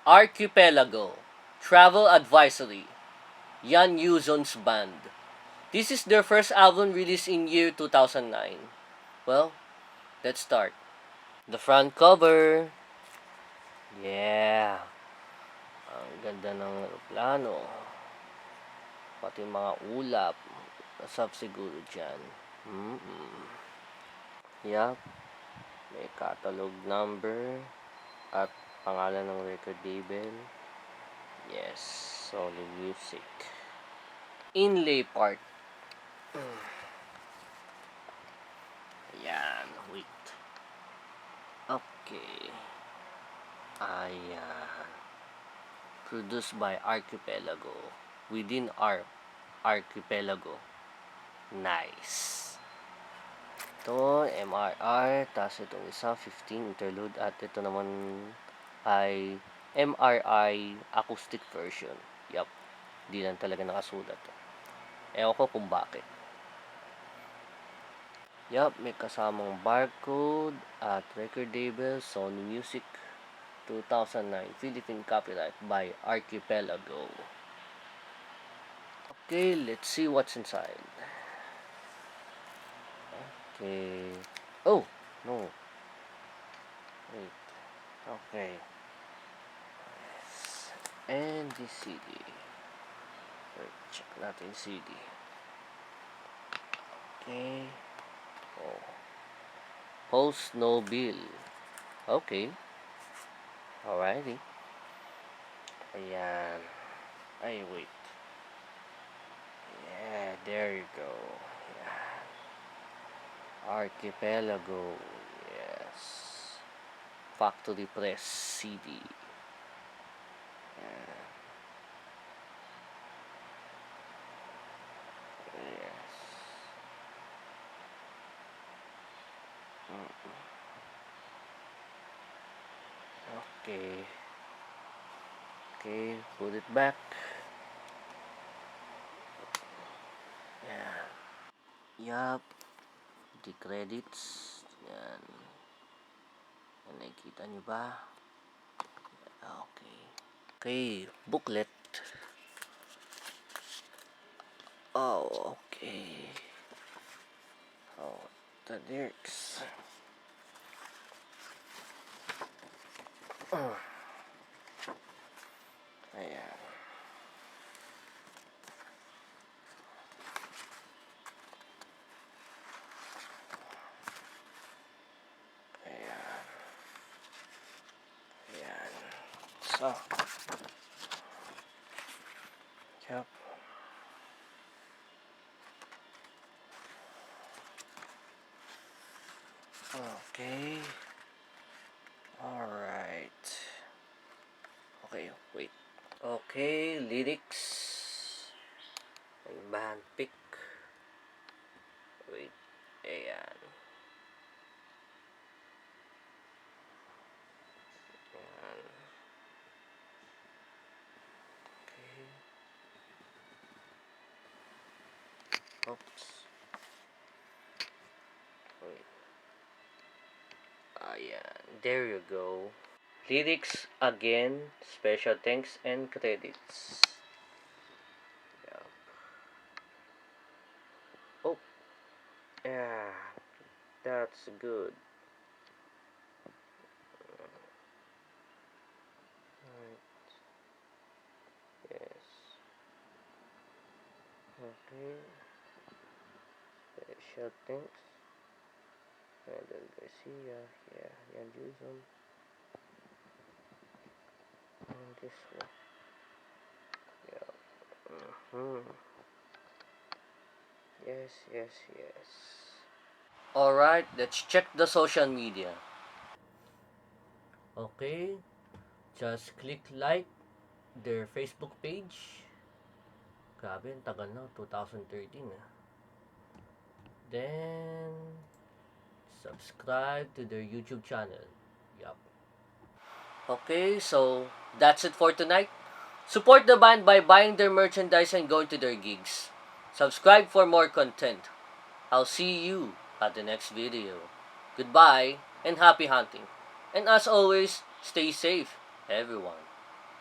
Archipelago, Travel Advisory, Yan Yuzon's band. This is their first album released in year 2009. Well, let's start. The front cover. Yeah. Ang ganda ng plano. Pati mga ulap. Nasab siguro dyan. Yup. May catalog number. At pangalan ng record label. Yes. Sony Music. Inlay part. Ayan. Wait. Okay. Ayan. Produced by Archipelago. Within our Archipelago. Nice. Ito, MRR. Tapos itong isa, 15 interlude. At ito naman ay MRI acoustic version. Yup. Di lang talaga nakasulat. Ewan ko kung bakit. Yup, may kasamang barcode at record label, Sony Music, 2009, Philippine copyright by Archipelago. Okay, let's see what's inside. Okay. Oh, no. Wait. Okay. Yes. And the CD. Wait, check natin CD. Okay. Oh. Post no bill. Okay. Alrighty. Ayan. Ay, wait. Yeah, there you go. Yeah. Archipelago. Yes. Factory press CD. Yeah. Yes. Okay. Okay, put it back. Yeah. Yup. The credits. Yan. Nakikita nyo ba? Okay. Okay, booklet. Oh, okay. Oh, the lyrics. Ayan. Ayan. Ayan. So. Yup. Okay. Alright. Okay, wait. Okay, lyrics. And band pick. Wait. Ayan. Ayan. Okay. Oops. Wait. Ayan. There you go. Lyrics again. Special thanks and credits. Yep. Oh. Yeah. That's good. Right. Yes. Okay. Special thanks. Randall Garcia. Yeah. Yan Juzon. And this one. Yeah. Yes, yes, yes. Alright, let's check the social media. Okay. Just click like their Facebook page. Grabe, ang tagal na. 2013 na. Then, subscribe to their YouTube channel. Yup. Okay, so that's it for tonight. Support the band by buying their merchandise and going to their gigs. Subscribe for more content. I'll see you at the next video. Goodbye and happy hunting. And as always, stay safe, everyone.